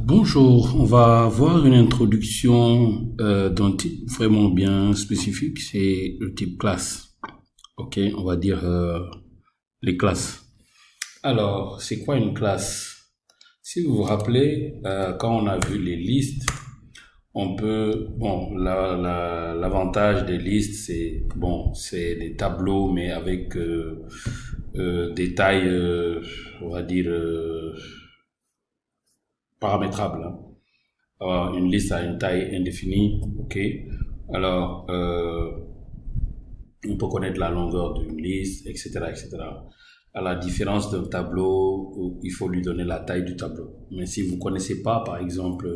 Bonjour, on va voir une introduction d'un type vraiment bien spécifique, c'est le type classe. Ok, on va dire les classes. Alors, c'est quoi une classe? Si vous vous rappelez, quand on a vu les listes, on peut, bon, l'avantage des listes, c'est, bon, c'est des tableaux, mais avec des tailles, on va dire, paramétrables, hein. Une liste à une taille indéfinie, ok. Alors, on peut connaître la longueur d'une liste, etc., etc. À la différence d'un tableau où il faut lui donner la taille du tableau. Mais si vous connaissez pas, par exemple,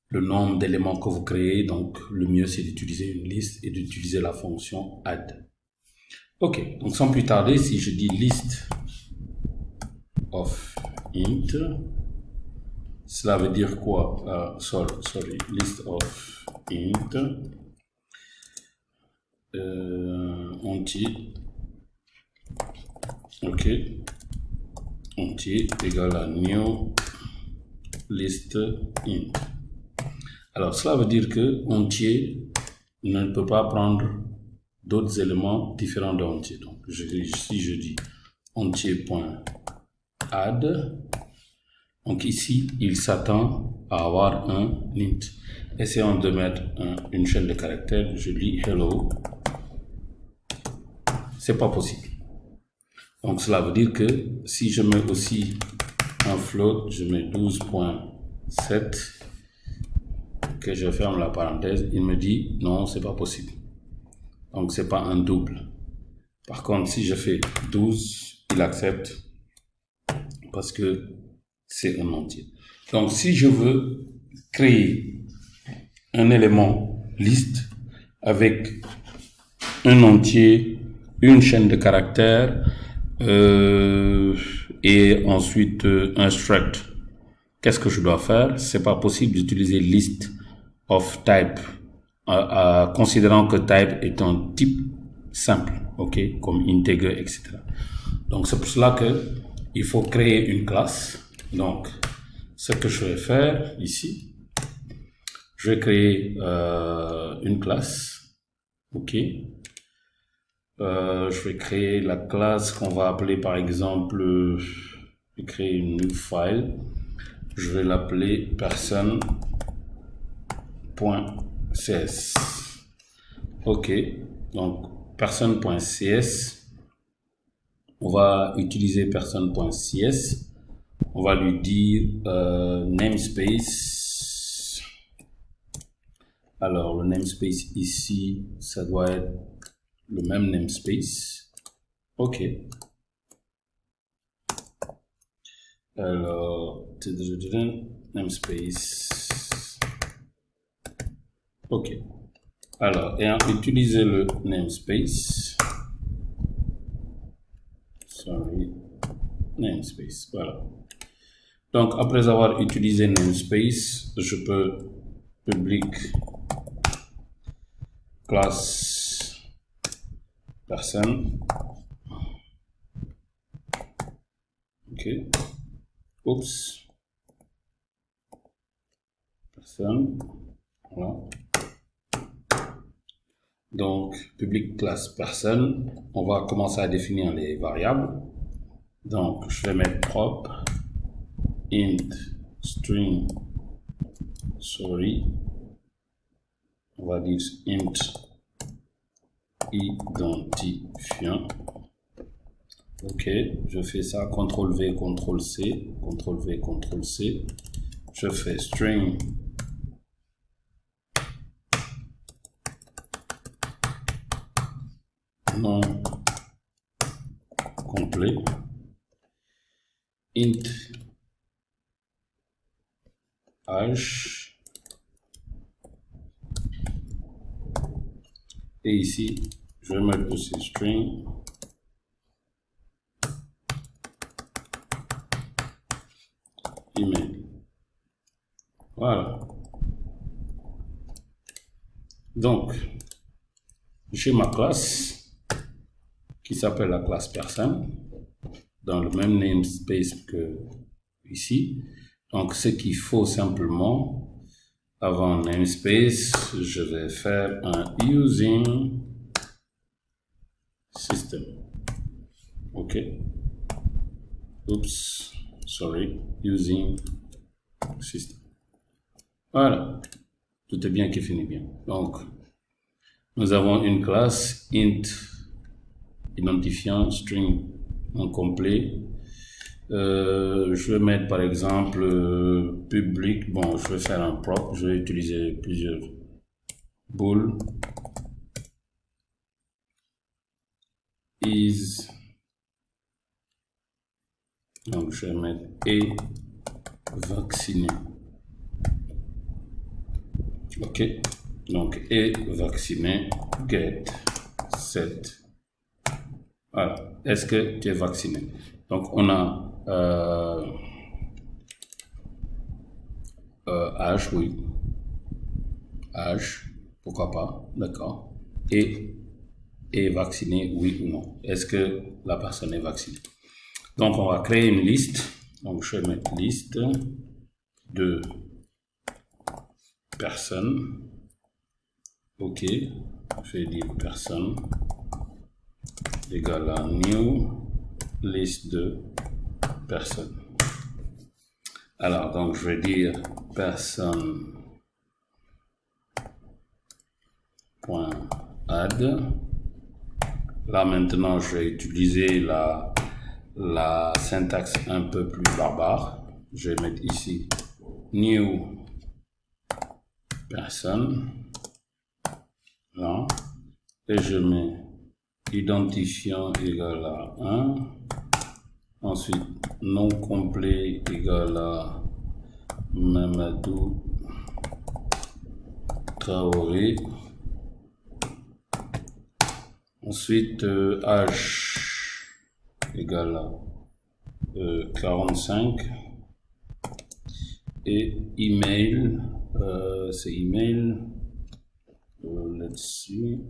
le nombre d'éléments que vous créez, donc le mieux c'est d'utiliser une liste et d'utiliser la fonction add. Ok, donc sans plus tarder, si je dis list of int, cela veut dire quoi? Sorry, list of int entier, ok, entier égale à new list int. Alors cela veut dire que entier ne peut pas prendre d'autres éléments différents de entier. Donc si je dis entier.add, donc ici il s'attend à avoir un int. Essayons de mettre une chaîne de caractères. Je dis hello. C'est pas possible. Donc cela veut dire que si je mets aussi un float, je mets 12.7, que je ferme la parenthèse, il me dit non, c'est pas possible. Donc c'est pas un double. Par contre, si je fais 12, il accepte parce que c'est un entier. Donc si je veux créer un élément liste avec un entier, une chaîne de caractères et ensuite un struct, qu'est-ce que je dois faire? C'est pas possible d'utiliser list of type considérant que type est un type simple, ok, comme integer, etc. Donc c'est pour cela que il faut créer une classe. Donc ce que je vais faire ici, je vais créer une classe, ok. Je vais créer la classe qu'on va appeler par exemple, je vais créer une new file, je vais l'appeler person.cs. Ok, donc person.cs, on va utiliser person.cs, on va lui dire namespace. Alors le namespace ici, ça doit être le même namespace. Ok. Alors, namespace. Ok. Alors, et utiliser le namespace. Sorry. Namespace. Voilà. Donc, après avoir utilisé namespace, je peux public classe personne. Ok. Oups. Personne. Voilà. Donc, public classe personne. On va commencer à définir les variables. Donc, je vais mettre prop int string sorry. On va dire int identifiant. Ok, je fais ça, CTRL-V, CTRL-C, CTRL-V, CTRL-C. Je fais string non complet, int h, et ici, je vais mettre aussi string email. Voilà. Donc, j'ai ma classe qui s'appelle la classe personne dans le même namespace que ici. Donc, ce qu'il faut simplement, avant namespace, je vais faire un using system. OK. Oups, sorry, using system. Voilà. Tout est bien qui finit bien. Donc, nous avons une classe int identifiant string incomplet. Je vais mettre par exemple public. Bon, je vais faire un prop. Je vais utiliser plusieurs bool is. Donc, je vais mettre et vacciné. OK. Donc, et vacciné, get, set. Voilà. Est-ce que tu es vacciné? Donc, on a H, oui. H, pourquoi pas, d'accord. Et vacciné, oui ou non. Est-ce que la personne est vaccinée? Donc, on va créer une liste. Donc, je vais mettre liste de personnes. OK. Je vais dire personne égale à new liste de personnes. Alors, donc, je vais dire personne point add. Là, maintenant, je vais utiliser la syntaxe un peu plus barbare. Je vais mettre ici new personne. Là. Et je mets identifiant égal à 1. Ensuite, nom complet égal à Mamadou Traoré. Ensuite, âge égal à 45. Et email, c'est email. Let's see.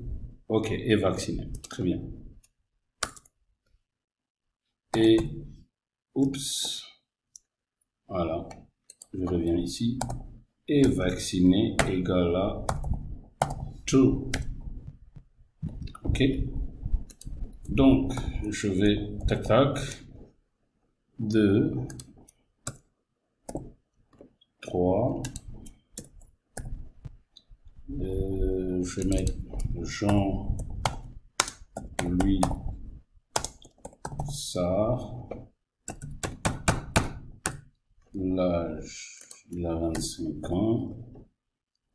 OK, et vacciné. Très bien. Et, oups, voilà, je reviens ici, et vacciné égale à true. OK. Donc, je vais, tac, tac, 2, 3, je vais mettre Jean, lui, Sarr, l'âge, il a 25 ans,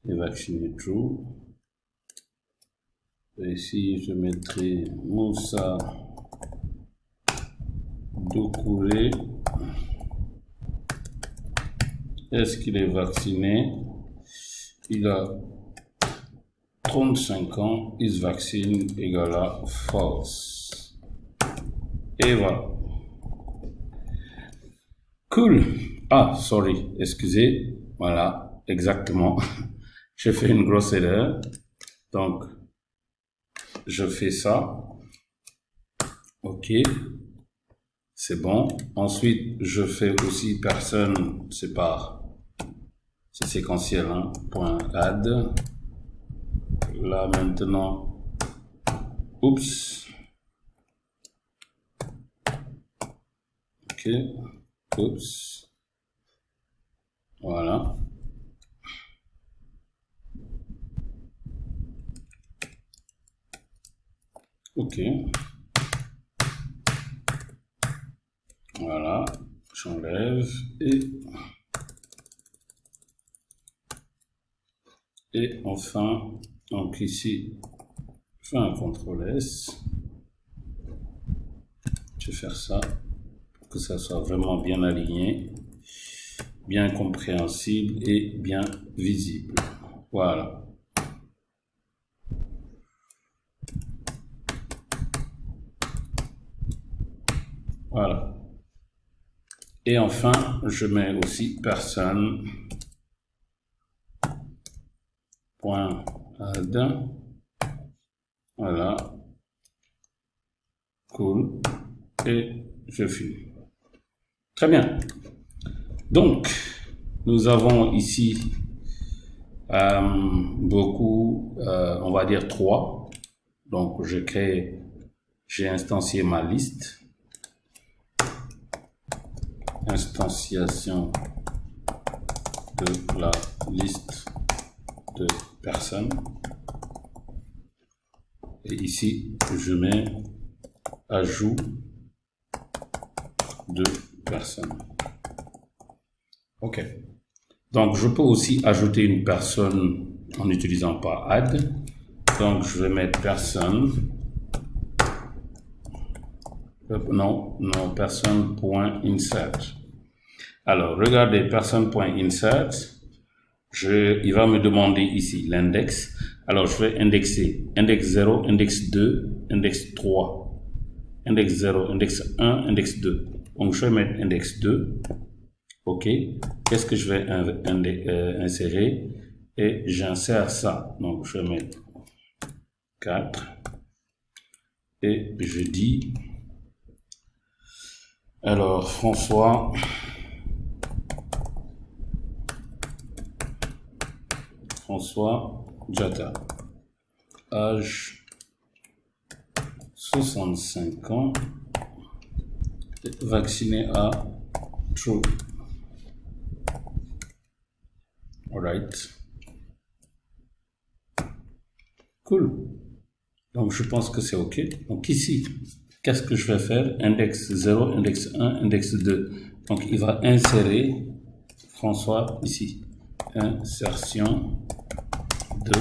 et vacciné true. Et ici, je mettrai Moussa Doucouré. Est-ce qu'il est vacciné? Il a 35 ans, is vaccine égale à false. Et voilà. Cool. Ah, sorry, excusez. Voilà, exactement. J'ai fait une grosse erreur. Donc, je fais ça. OK. C'est bon. Ensuite, je fais aussi personne sépare. C'est séquentiel, hein. Point add. Là, maintenant. Oups. OK. Oups. Voilà. OK. Voilà. J'enlève et enfin, donc ici, je fais un CTRL S. Je vais faire ça pour que ça soit vraiment bien aligné, bien compréhensible et bien visible. Voilà. Voilà. Et enfin, je mets aussi personne point add. Voilà. Cool. Et je finis. Très bien. Donc, nous avons ici beaucoup, on va dire 3. Donc, j'ai instancié ma liste. Instanciation de la liste de personnes. Et ici, je mets ajout de personnes. OK. Donc, je peux aussi ajouter une personne en n'utilisant pas add. Donc, je vais mettre personne. Non, personne.insert. Alors, regardez, personne.insert. Il va me demander ici l'index. Alors, je vais indexer index 0, index 2, index 3, index 0, index 1, index 2. Donc, je vais mettre index 2. OK. Qu'est-ce que je vais insérer? Et j'insère ça. Donc, je vais mettre 4. Et je dis, alors, François Diatta, âge 65 ans, vacciné à true. Alright. Cool. Donc, je pense que c'est OK. Donc, ici, qu'est-ce que je vais faire? Index 0, index 1, index 2. Donc, il va insérer François ici. Insertion de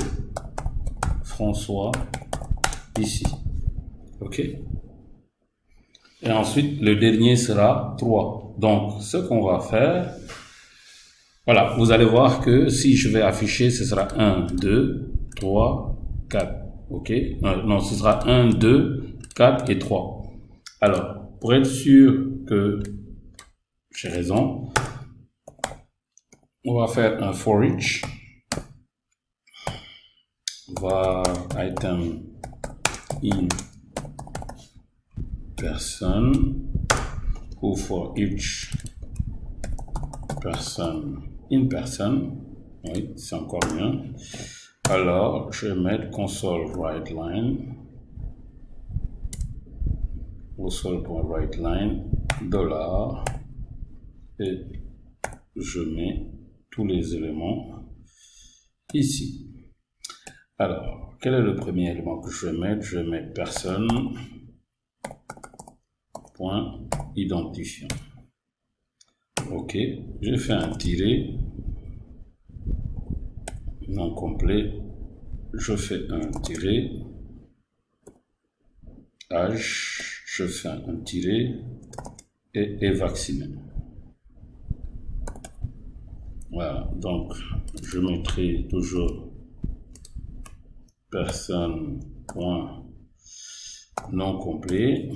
François ici. OK? Et ensuite, le dernier sera 3. Donc, ce qu'on va faire, voilà, vous allez voir que si je vais afficher, ce sera 1, 2, 3, 4. OK? Non, ce sera 1, 2, 4 et 3. Alors, pour être sûr que j'ai raison, on va faire un for each. Var item in person ou for each person in person. Oui, c'est encore mieux. Alors, je vais mettre console write line. Console.write line $, et je mets tous les éléments ici. Alors, quel est le premier élément que je vais mettre? Je vais mettre personne point identifiant. OK, j'ai fait un tiret non complet. Je fais un tiret âge, je fais un tiret et est vacciné. Voilà, donc je mettrai toujours personne point non complet.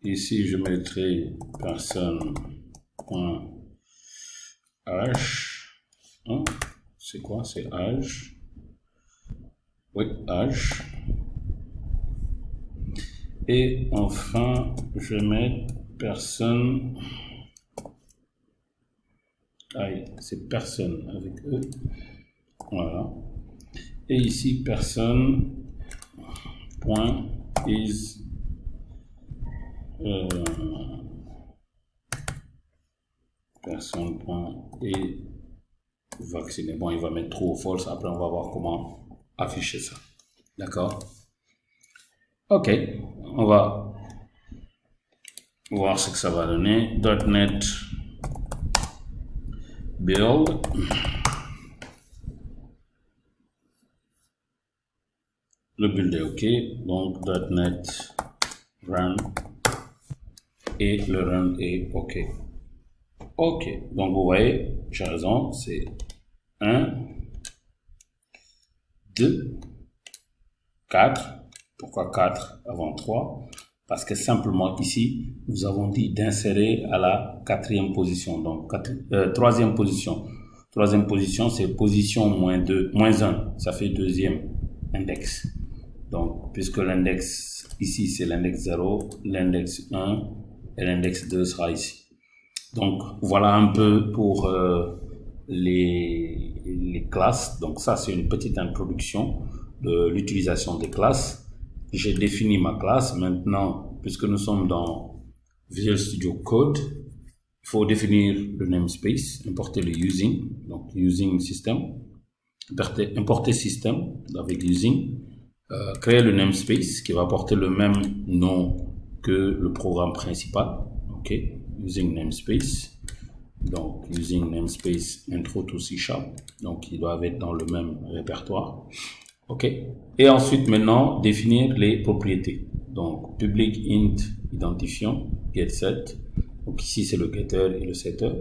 Ici, je mettrai personne point âge. Hein? C'est quoi? C'est âge. Oui, âge. Et enfin, je vais mettre personne. Aïe, c'est personne avec eux. Voilà. Et ici, personne point is personne point est vacciné. Bon, il va mettre true ou false. Après, on va voir comment afficher ça. D'accord? OK. On va voir ce que ça va donner. .NET build. Le build est OK. Donc, .NET run. Et le run est OK. OK. Donc, vous voyez, j'ai raison. C'est 1, 2, 4. Pourquoi 4 avant 3? Parce que simplement ici, nous avons dit d'insérer à la 4e position. Donc, 3e position. 3e position, c'est position -2, -1. Ça fait 2e index. Donc, puisque l'index ici, c'est l'index 0, l'index 1 et l'index 2 sera ici. Donc, voilà un peu pour les classes. Donc, ça, c'est une petite introduction de l'utilisation des classes. J'ai défini ma classe. Maintenant, puisque nous sommes dans Visual Studio Code, il faut définir le namespace, importer le using, donc using system, importer system avec using, créer le namespace qui va porter le même nom que le programme principal. OK, using namespace. Donc, using namespace intro to C#. Donc, ils doivent être dans le même répertoire. OK. Et ensuite, maintenant, définir les propriétés. Donc, public int identifiant, getSet. Donc, ici, c'est le getter et le setter.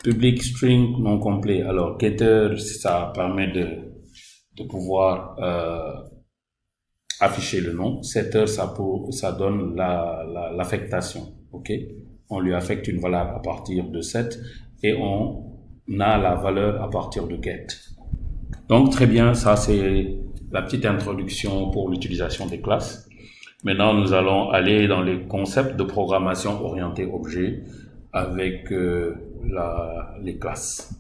Public string non complet. Alors, getter, ça permet de pouvoir afficher le nom. Setter, ça donne l'affectation. OK. On lui affecte une valeur à partir de set et on a la valeur à partir de get. Donc, très bien, ça c'est la petite introduction pour l'utilisation des classes. Maintenant, nous allons aller dans les concepts de programmation orientée objet avec les classes.